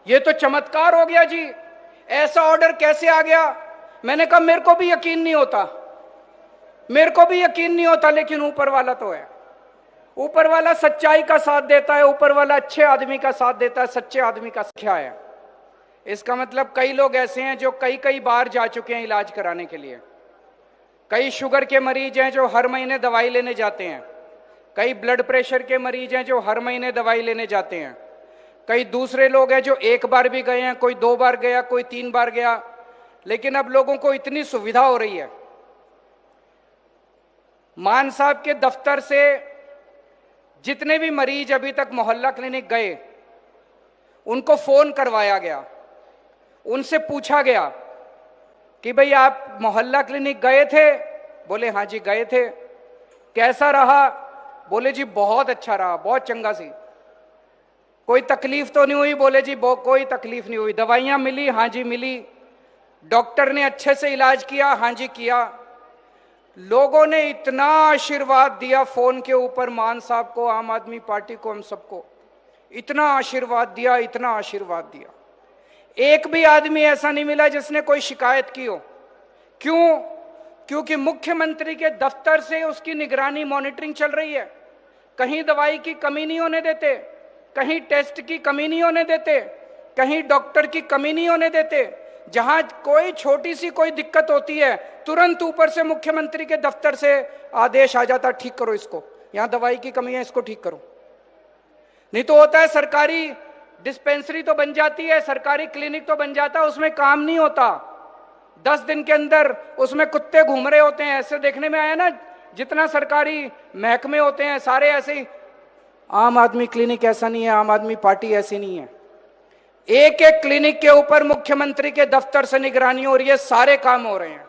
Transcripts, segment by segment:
ये तो चमत्कार हो गया जी, ऐसा ऑर्डर कैसे आ गया। मैंने कहा मेरे को भी यकीन नहीं होता, मेरे को भी यकीन नहीं होता, लेकिन ऊपर वाला तो है। ऊपर वाला सच्चाई का साथ देता है, ऊपर वाला अच्छे आदमी का साथ देता है, सच्चे आदमी का क्या है। इसका मतलब कई लोग ऐसे हैं जो कई कई बार जा चुके हैं इलाज कराने के लिए। कई शुगर के मरीज हैं जो हर महीने दवाई लेने जाते हैं, कई ब्लड प्रेशर के मरीज हैं जो हर महीने दवाई लेने जाते हैं, कई दूसरे लोग हैं जो एक बार भी गए हैं, कोई 2 बार गया, कोई 3 बार गया। लेकिन अब लोगों को इतनी सुविधा हो रही है, मान साहब के दफ्तर से जितने भी मरीज अभी तक मोहल्ला क्लिनिक गए, उनको फोन करवाया गया, उनसे पूछा गया कि भाई आप मोहल्ला क्लिनिक गए थे? बोले हाँ जी गए थे। कैसा रहा? बोले जी बहुत अच्छा रहा, बहुत चंगा सी। कोई तकलीफ तो नहीं हुई? बोले जी कोई तकलीफ नहीं हुई। दवाइयां मिली? हाँ जी मिली। डॉक्टर ने अच्छे से इलाज किया? हाँ जी किया। लोगों ने इतना आशीर्वाद दिया फोन के ऊपर मान साहब को, आम आदमी पार्टी को, हम सबको इतना आशीर्वाद दिया, इतना आशीर्वाद दिया। एक भी आदमी ऐसा नहीं मिला जिसने कोई शिकायत की हो। क्यों? क्योंकि मुख्यमंत्री के दफ्तर से उसकी निगरानी, मॉनिटरिंग चल रही है। कहीं दवाई की कमी नहीं होने देते, कहीं टेस्ट की कमी नहीं होने देते, कहीं डॉक्टर की कमी नहीं होने देते। जहां कोई छोटी सी कोई दिक्कत होती है, तुरंत ऊपर से मुख्यमंत्री के दफ्तर से आदेश आ जाता, ठीक करो इसको, यहां दवाई की कमी है, इसको ठीक करो। नहीं तो होता है सरकारी डिस्पेंसरी तो बन जाती है, सरकारी क्लिनिक तो बन जाता है, उसमें काम नहीं होता। 10 दिन के अंदर उसमें कुत्ते घूम रहे होते हैं। ऐसे देखने में आया ना, जितना सरकारी महकमे होते हैं सारे ऐसे ही। आम आदमी क्लिनिक ऐसा नहीं है, आम आदमी पार्टी ऐसी नहीं है। एक एक क्लिनिक के ऊपर मुख्यमंत्री के दफ्तर से निगरानी हो रही है, सारे काम हो रहे हैं।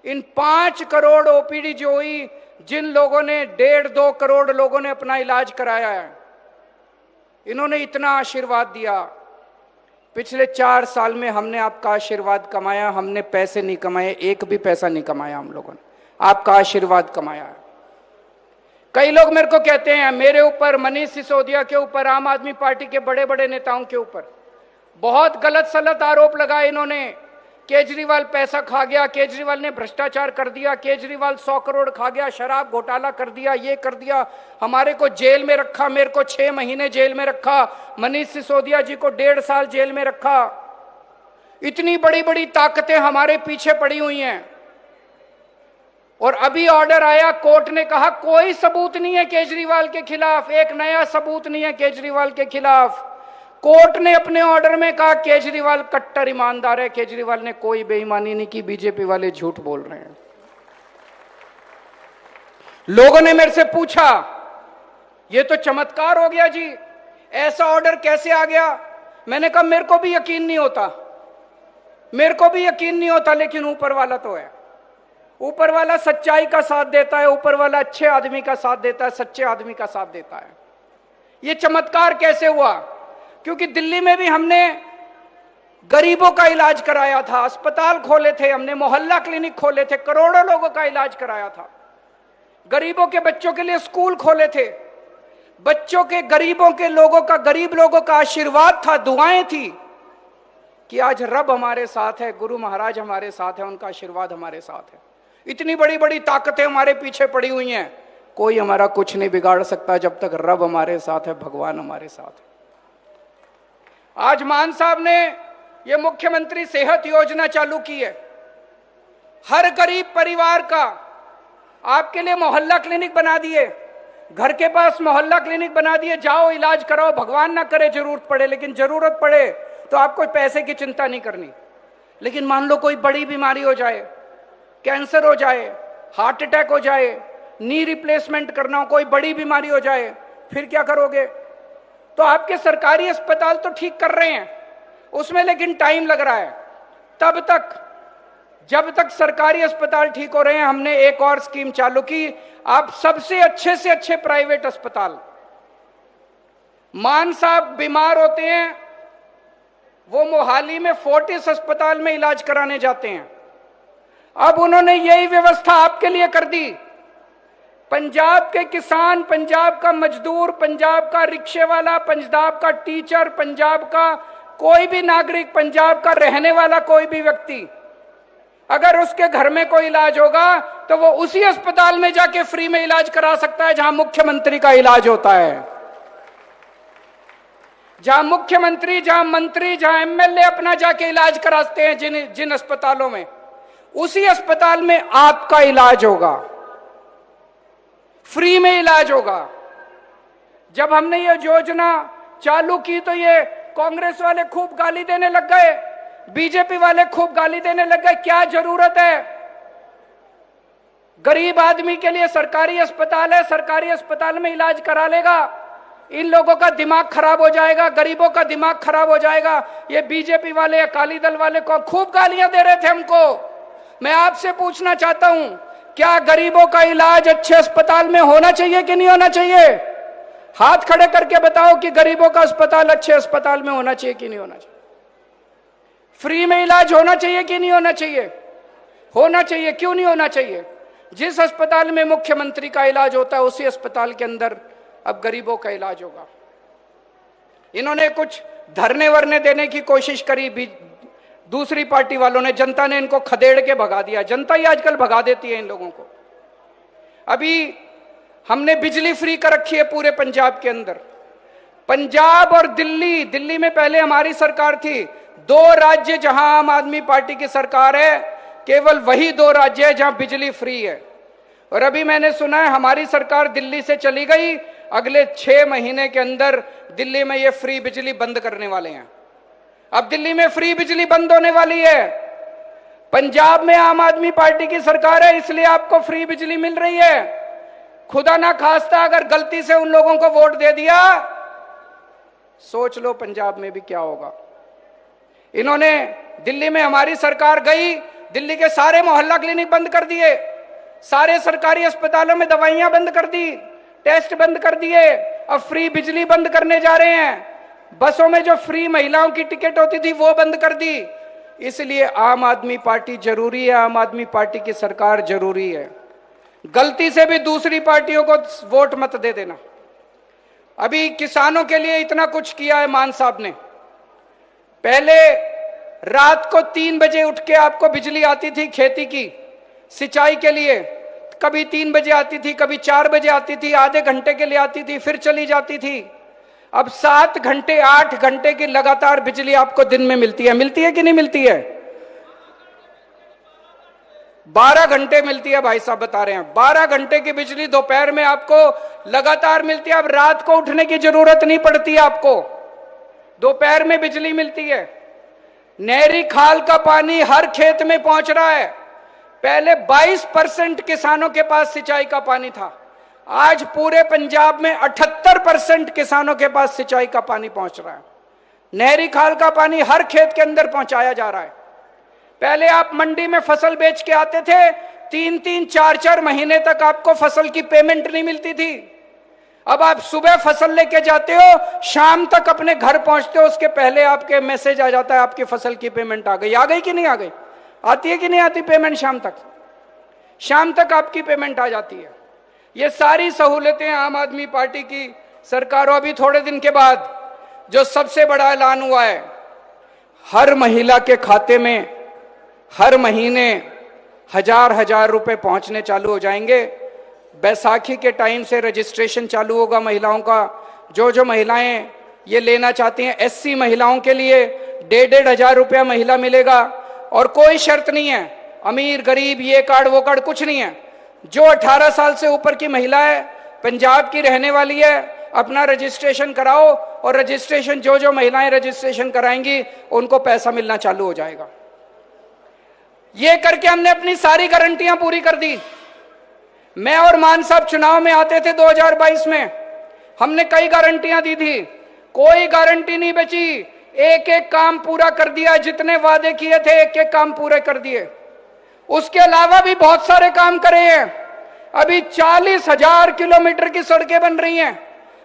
इन 5 करोड़ ओपीडी जो हुई, जिन लोगों ने 1.5-2 करोड़ लोगों ने अपना इलाज कराया है, इन्होंने इतना आशीर्वाद दिया। पिछले 4 साल में हमने आपका आशीर्वाद कमाया, हमने पैसे नहीं कमाए, एक भी पैसा नहीं कमाया हम लोगों ने, आपका आशीर्वाद कमाया है। कई लोग मेरे को कहते हैं, मेरे ऊपर, मनीष सिसोदिया के ऊपर, आम आदमी पार्टी के बड़े बड़े नेताओं के ऊपर बहुत गलत सलत आरोप लगाए इन्होंने। केजरीवाल पैसा खा गया, केजरीवाल ने भ्रष्टाचार कर दिया, केजरीवाल 100 करोड़ खा गया, शराब घोटाला कर दिया, ये कर दिया, हमारे को जेल में रखा, मेरे को 6 महीने जेल में रखा, मनीष सिसोदिया जी को 1.5 साल जेल में रखा। इतनी बड़ी बड़ी ताकतें हमारे पीछे पड़ी हुई हैं। और अभी ऑर्डर आया, कोर्ट ने कहा कोई सबूत नहीं है केजरीवाल के खिलाफ, एक नया सबूत नहीं है केजरीवाल के खिलाफ। कोर्ट ने अपने ऑर्डर में कहा केजरीवाल कट्टर ईमानदार है, केजरीवाल ने कोई बेईमानी नहीं की, बीजेपी वाले झूठ बोल रहे हैं। लोगों ने मेरे से पूछा ये तो चमत्कार हो गया जी, ऐसा ऑर्डर कैसे आ गया। मैंने कहा मेरे को भी यकीन नहीं होता, मेरे को भी यकीन नहीं होता, लेकिन ऊपर वाला तो है। ऊपर वाला सच्चाई का साथ देता है, ऊपर वाला अच्छे आदमी का साथ देता है, सच्चे आदमी का साथ देता है। ये चमत्कार कैसे हुआ? क्योंकि दिल्ली में भी हमने गरीबों का इलाज कराया था, अस्पताल खोले थे हमने, मोहल्ला क्लिनिक खोले थे, करोड़ों लोगों का इलाज कराया था। गरीबों के बच्चों के लिए स्कूल खोले थे, बच्चों के, गरीबों के लोगों का, गरीब लोगों का आशीर्वाद था, दुआएं थी कि आज रब हमारे साथ है, गुरु महाराज हमारे साथ है, उनका आशीर्वाद हमारे साथ है। इतनी बड़ी बड़ी ताकतें हमारे पीछे पड़ी हुई हैं, कोई हमारा कुछ नहीं बिगाड़ सकता जब तक रब हमारे साथ है, भगवान हमारे साथ है। आज मान साहब ने ये मुख्यमंत्री सेहत योजना चालू की है। हर गरीब परिवार का आपके लिए मोहल्ला क्लिनिक बना दिए, घर के पास मोहल्ला क्लिनिक बना दिए, जाओ इलाज कराओ, भगवान ना करे जरूरत पड़े, लेकिन जरूरत पड़े तो आपको पैसे की चिंता नहीं करनी। लेकिन मान लो कोई बड़ी बीमारी हो जाए, कैंसर हो जाए, हार्ट अटैक हो जाए, नी रिप्लेसमेंट करना हो, कोई बड़ी बीमारी हो जाए, फिर क्या करोगे? तो आपके सरकारी अस्पताल तो ठीक कर रहे हैं उसमें, लेकिन टाइम लग रहा है। तब तक, जब तक सरकारी अस्पताल ठीक हो रहे हैं, हमने एक और स्कीम चालू की। आप सबसे अच्छे से अच्छे प्राइवेट अस्पताल, मान साहब बीमार होते हैं, वो मोहाली में फोर्टिस अस्पताल में इलाज कराने जाते हैं। अब उन्होंने यही व्यवस्था आपके लिए कर दी। पंजाब के किसान, पंजाब का मजदूर, पंजाब का रिक्शे वाला, पंजाब का टीचर, पंजाब का कोई भी नागरिक, पंजाब का रहने वाला कोई भी व्यक्ति, अगर उसके घर में कोई इलाज होगा तो वो उसी अस्पताल में जाके फ्री में इलाज करा सकता है जहां मुख्यमंत्री का इलाज होता है। जहां मुख्यमंत्री, जहां मंत्री, जहां एमएलए अपना जाके इलाज कराते हैं जिन अस्पतालों में, उसी अस्पताल में आपका इलाज होगा, फ्री में इलाज होगा। जब हमने ये योजना चालू की तो ये कांग्रेस वाले खूब गाली देने लग गए, बीजेपी वाले खूब गाली देने लग गए। क्या जरूरत है? गरीब आदमी के लिए सरकारी अस्पताल है, सरकारी अस्पताल में इलाज करा लेगा। इन लोगों का दिमाग खराब हो जाएगा, गरीबों का दिमाग खराब हो जाएगा। ये बीजेपी वाले, अकाली दल वाले को खूब गालियां दे रहे थे हमको। मैं आपसे पूछना चाहता हूं, क्या गरीबों का इलाज अच्छे अस्पताल में होना चाहिए कि नहीं होना चाहिए? हाथ खड़े करके बताओ कि गरीबों का अस्पताल अच्छे अस्पताल में होना चाहिए कि नहीं होना चाहिए? फ्री में इलाज होना चाहिए कि नहीं होना चाहिए? होना चाहिए। क्यों नहीं होना चाहिए? जिस अस्पताल में मुख्यमंत्री का इलाज होता है उसी अस्पताल के अंदर अब गरीबों का इलाज होगा। इन्होंने कुछ धरने वरने देने की कोशिश करी, दूसरी पार्टी वालों ने, जनता ने इनको खदेड़ के भगा दिया। जनता ही आजकल भगा देती है इन लोगों को। अभी हमने बिजली फ्री कर रखी है पूरे पंजाब के अंदर। पंजाब और दिल्ली, दिल्ली में पहले हमारी सरकार थी। 2 राज्य जहां आम आदमी पार्टी की सरकार है, केवल वही 2 राज्य है जहां बिजली फ्री है। और अभी मैंने सुना है हमारी सरकार दिल्ली से चली गई, अगले 6 महीने के अंदर दिल्ली में ये फ्री बिजली बंद करने वाले हैं। अब दिल्ली में फ्री बिजली बंद होने वाली है। पंजाब में आम आदमी पार्टी की सरकार है, इसलिए आपको फ्री बिजली मिल रही है। खुदा ना खास्ता अगर गलती से उन लोगों को वोट दे दिया, सोच लो पंजाब में भी क्या होगा। इन्होंने, दिल्ली में हमारी सरकार गई, दिल्ली के सारे मोहल्ला क्लिनिक बंद कर दिए, सारे सरकारी अस्पतालों में दवाइयां बंद कर दी, टेस्ट बंद कर दिए, अब फ्री बिजली बंद करने जा रहे हैं। बसों में जो फ्री महिलाओं की टिकट होती थी वो बंद कर दी। इसलिए आम आदमी पार्टी जरूरी है, आम आदमी पार्टी की सरकार जरूरी है। गलती से भी दूसरी पार्टियों को वोट मत दे देना। अभी किसानों के लिए इतना कुछ किया है मान साहब ने। पहले रात को 3 बजे उठ के आपको बिजली आती थी खेती की, सिंचाई के लिए। कभी 3 बजे आती थी, कभी 4 बजे आती थी, आधे घंटे के लिए आती थी, फिर चली जाती थी। अब 7 घंटे 8 घंटे की लगातार बिजली आपको दिन में मिलती है। मिलती है कि नहीं मिलती है? 12 घंटे मिलती है भाई साहब बता रहे हैं। 12 घंटे की बिजली दोपहर में आपको लगातार मिलती है। अब रात को उठने की जरूरत नहीं पड़ती आपको, दोपहर में बिजली मिलती है। नहरी खाल का पानी हर खेत में पहुंच रहा है। पहले 22% किसानों के पास सिंचाई का पानी था, आज पूरे पंजाब में 78% किसानों के पास सिंचाई का पानी पहुंच रहा है। नहरी खाल का पानी हर खेत के अंदर पहुंचाया जा रहा है। पहले आप मंडी में फसल बेच के आते थे, 3-3, 4-4 महीने तक आपको फसल की पेमेंट नहीं मिलती थी। अब आप सुबह फसल लेके जाते हो, शाम तक अपने घर पहुंचते हो, उसके पहले आपके मैसेज आ जाता है आपकी फसल की पेमेंट आ गई कि नहीं आ गई? आती है कि नहीं आती पेमेंट? शाम तक आपकी पेमेंट आ जाती है। ये सारी सहूलतें आम आदमी पार्टी की सरकार। अभी थोड़े दिन के बाद जो सबसे बड़ा ऐलान हुआ है, हर महिला के खाते में हर महीने 1000 रुपए पहुंचने चालू हो जाएंगे। बैसाखी के टाइम से रजिस्ट्रेशन चालू होगा महिलाओं का। जो महिलाएं ये लेना चाहती हैं, SC महिलाओं के लिए 1,500 रुपया महिला मिलेगा। और कोई शर्त नहीं है, अमीर गरीब ये कार्ड वो कार्ड कुछ नहीं है। जो 18 साल से ऊपर की महिला है, पंजाब की रहने वाली है, अपना रजिस्ट्रेशन कराओ। और रजिस्ट्रेशन जो महिलाएं रजिस्ट्रेशन कराएंगी उनको पैसा मिलना चालू हो जाएगा। ये करके हमने अपनी सारी गारंटियां पूरी कर दी। मैं और मान साहब चुनाव में आते थे 2022 में, हमने कई गारंटियां दी थी, कोई गारंटी नहीं बची। एक एक काम पूरा कर दिया, जितने वादे किए थे एक एक काम पूरे कर दिए। उसके अलावा भी बहुत सारे काम करे हैं। अभी 40,000 किलोमीटर की सड़कें बन रही हैं।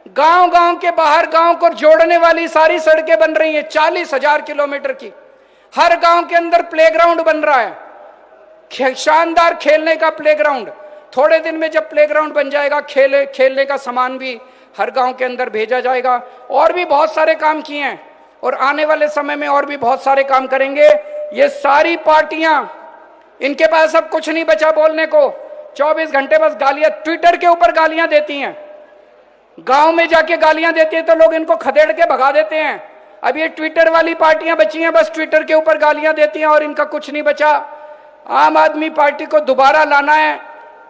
गांव-गांव के बाहर गांव को जोड़ने वाली सारी सड़कें बन रही हैं, 40,000 किलोमीटर की। हर गांव के अंदर प्लेग्राउंड बन रहा है, शानदार खेलने का प्लेग्राउंड। थोड़े दिन में जब प्लेग्राउंड बन जाएगा, खेलने का सामान भी हर गांव के अंदर भेजा जाएगा। और भी बहुत सारे काम किए हैं। और आने वाले समय में और भी बहुत सारे काम करेंगे। ये सारी पार्टियां, इनके पास अब कुछ नहीं बचा बोलने को। 24 घंटे बस गालियां, ट्विटर के ऊपर गालियां देती हैं, गांव में जाके गालियां देती हैं तो लोग इनको खदेड़ के भगा देते हैं। अब ये ट्विटर वाली पार्टियां बची हैं, बस ट्विटर के ऊपर गालियां देती हैं और इनका कुछ नहीं बचा। आम आदमी पार्टी को दोबारा लाना है।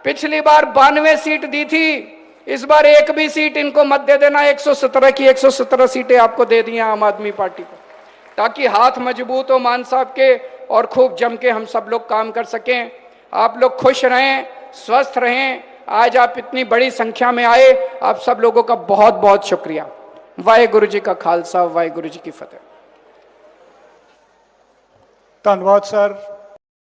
पिछली बार 92 सीट दी थी, इस बार एक भी सीट इनको मत दे देना। 117 की 117 सीटें आपको दे दी आम आदमी पार्टी को, ताकि हाथ मजबूत हो मान साहब के और खूब जम के हम सब लोग काम कर सकें। आप लोग खुश रहें, स्वस्थ रहें। आज आप इतनी बड़ी संख्या में आए, आप सब लोगों का बहुत बहुत शुक्रिया। वाहेगुरु जी का खालसा, वाहेगुरु जी की फतेह। धन्यवाद सर।